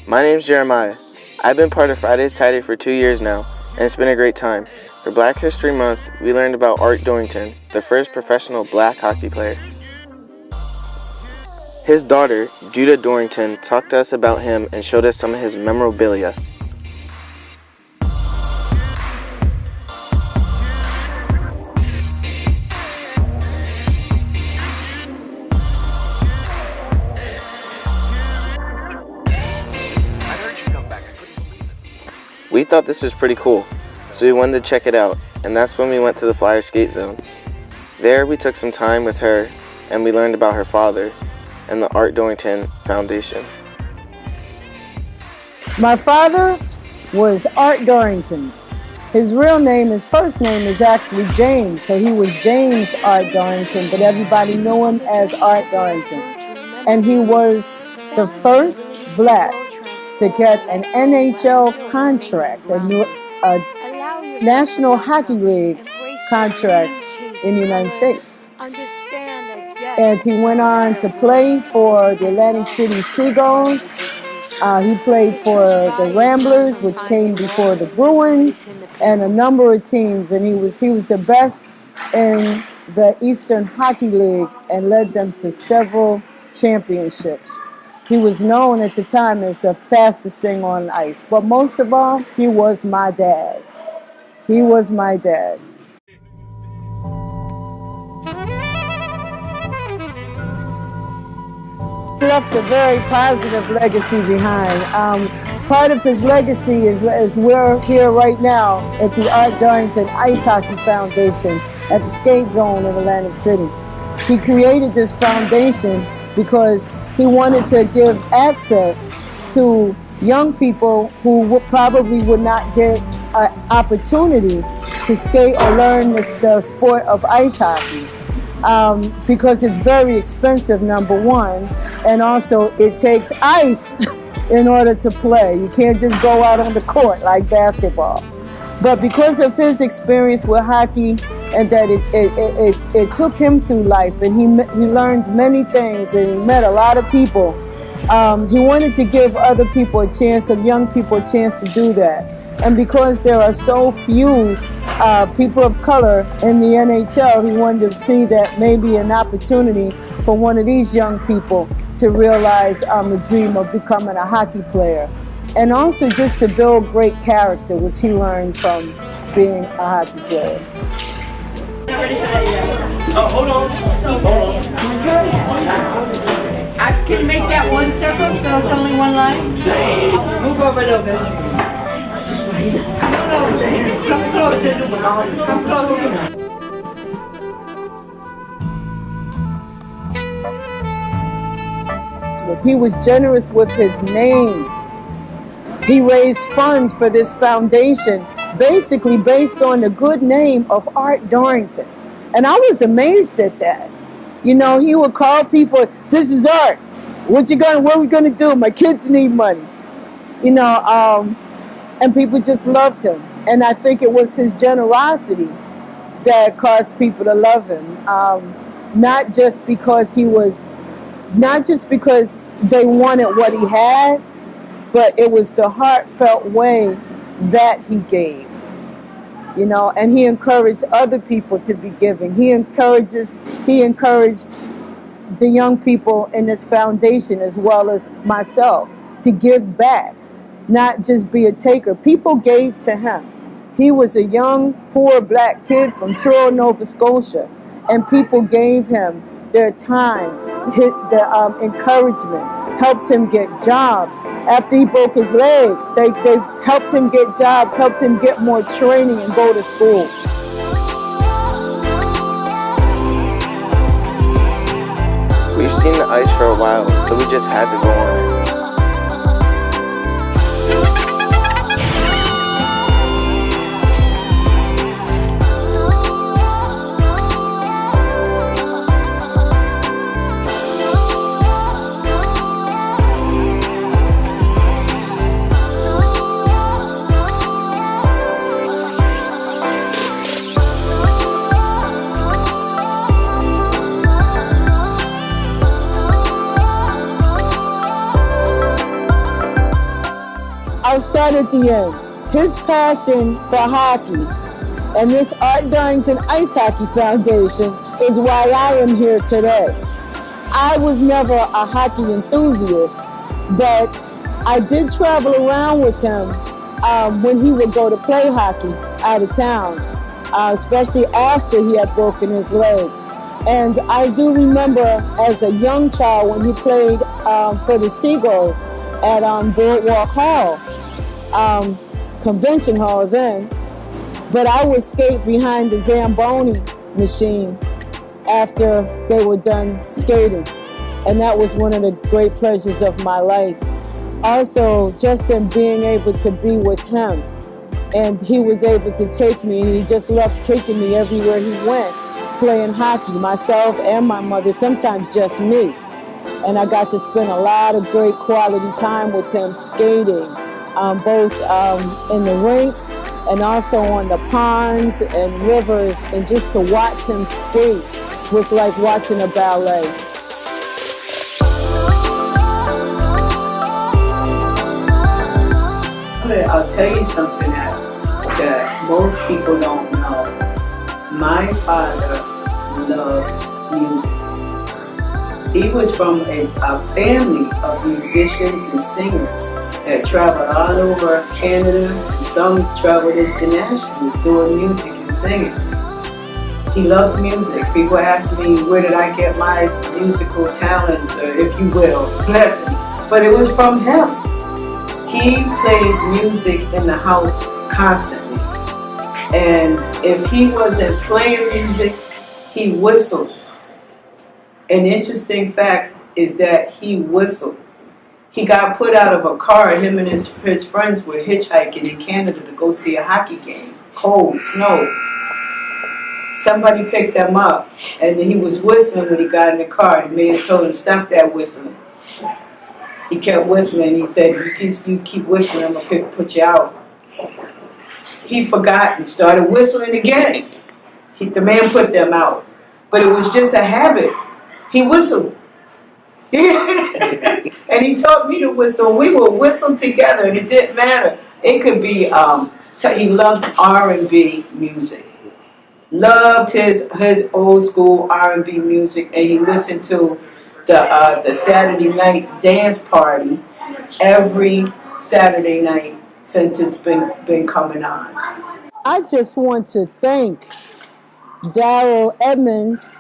My name's Jeremiah. I've been part of Friday's Tidy for 2 years now, and it's been a great time. For Black History Month, we learned about Art Dorrington, the first professional black hockey player. His daughter, Judah Dorrington, talked to us about him and showed us some of his memorabilia. We thought this was pretty cool, so we wanted to check it out, and that's when we went to the Flyer skate zone. There we took some time with her, and we learned about her father and the Art Dorrington Foundation. My father was Art Dorrington. His real name, his first name is actually James, so he was James Art Dorrington, but everybody knew him as Art Dorrington. And he was the first black to get an NHL contract, a National Hockey League contract in the United States. And he went on to play for the Atlantic City Seagulls. He played for the Ramblers, which came before the Bruins, and a number of teams. And he was the best in the Eastern Hockey League and led them to several championships. He was known at the time as the fastest thing on ice. But most of all, he was my dad. He was my dad. He left a very positive legacy behind. Part of his legacy is we're here right now at the Art Dorrington Ice Hockey Foundation at the skate zone in Atlantic City. He created this foundation because he wanted to give access to young people who probably would not get an opportunity to skate or learn the sport of ice hockey. Because it's very expensive, number one, and also it takes ice in order to play. You can't just go out on the court like basketball. But because of his experience with hockey and that it took him through life, and he learned many things and he met a lot of people, he wanted to give other people a chance, and young people a chance to do that. And because there are so few people of color in the NHL, he wanted to see that maybe an opportunity for one of these young people to realize the dream of becoming a hockey player. And also just to build great character, which he learned from being a hockey player. Oh, hold on. I can make that one circle so it's only one line. Move over a little bit. Come closer. Come closer. He was generous with his name. He raised funds for this foundation basically based on the good name of Art Dorrington. And I was amazed at that. You know, he would call people, "This is Art. What are we gonna do? My kids need money." You know, and people just loved him. And I think it was his generosity that caused people to love him. Not just because they wanted what he had, but it was the heartfelt way that he gave. You know, and he encouraged other people to be giving. He encouraged the young people in this foundation, as well as myself, to give back, not just be a taker. People gave to him. He was a young, poor black kid from Truro, Nova Scotia, and people gave him their time, their encouragement, helped him get jobs. After he broke his leg, they helped him get jobs, helped him get more training and go to school. We've seen the ice for a while, so we just had to go on it. I'll start at the end. His passion for hockey and this Art Dorrington Ice Hockey Foundation is why I am here today. I was never a hockey enthusiast, but I did travel around with him when he would go to play hockey out of town, especially after he had broken his leg. And I do remember as a young child when he played for the Seagulls at Boardwalk Hall, Convention Hall then. But I would skate behind the Zamboni machine after they were done skating. And that was one of the great pleasures of my life. Also, just in being able to be with him. And he was able to take me, and he just loved taking me everywhere he went, playing hockey, myself and my mother, sometimes just me. And I got to spend a lot of great quality time with him skating, both in the rinks and also on the ponds and rivers, and just to watch him skate was like watching a ballet. I'll tell you something that most people don't know. My father loved music. He was from a family of musicians and singers that traveled all over Canada, and some traveled internationally doing music and singing. He loved music. People ask me, where did I get my musical talents, or if you will, blessings. But it was from him. He played music in the house constantly. And if he wasn't playing music, he whistled. An interesting fact is that he whistled. He got put out of a car. Him and his friends were hitchhiking in Canada to go see a hockey game. Cold, snow. Somebody picked them up, and he was whistling when he got in the car. The man told him, stop that whistling. He kept whistling. He said, you keep whistling, I'm going to put you out. He forgot and started whistling again. The man put them out. But it was just a habit. He whistled. And he taught me to whistle. We would whistle together, and it didn't matter. It could be, he loved R&B music. Loved his old school R&B music, and he listened to the Saturday night dance party every Saturday night since it's been coming on. I just want to thank Darryl Edmonds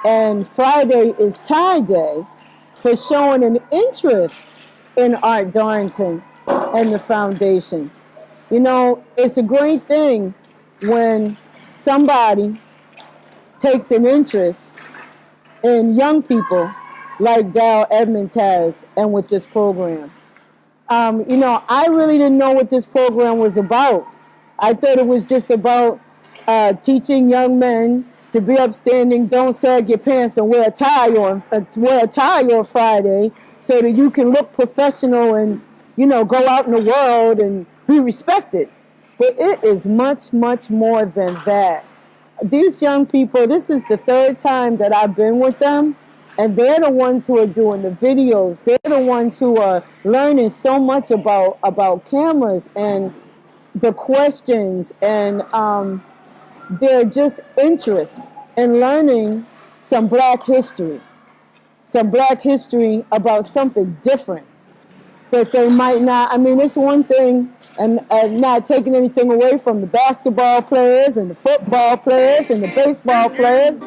and Friday is Tie Day for showing an interest in Art Dorrington and the foundation. You know, it's a great thing when somebody takes an interest in young people like Darryl Edmonds has, and with this program. You know, I really didn't know what this program was about. I thought it was just about teaching young men to be upstanding, don't sag your pants, and wear a tie on Friday, so that you can look professional and, you know, go out in the world and be respected. But it is much, much more than that. These young people, this is the third time that I've been with them, and they're the ones who are doing the videos. They're the ones who are learning so much about cameras and the questions, and they're just interest in learning some black history about something different that they might not. I mean, it's one thing, and not taking anything away from the basketball players and the football players and the baseball players,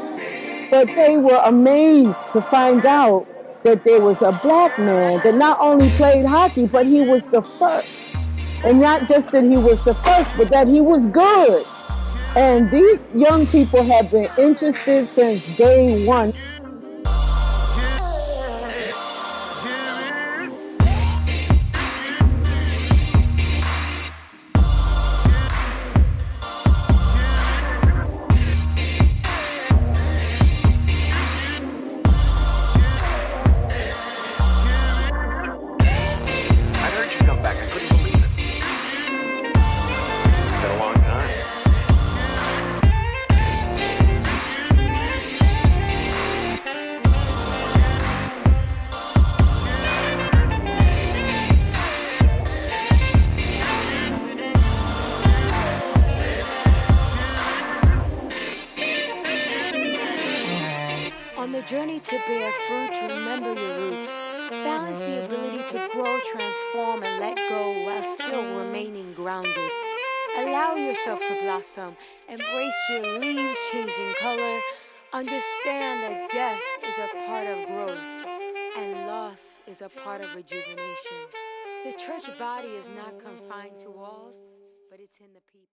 but they were amazed to find out that there was a black man that not only played hockey, but he was the first. And not just that he was the first, but that he was good. And these young people have been interested since day one. journey to bear fruit, remember your roots. Balance the ability to grow, transform, and let go while still remaining grounded. Allow yourself to blossom. Embrace your leaves changing color. Understand that death is a part of growth and loss is a part of rejuvenation. The church body is not confined to walls, but it's in the people.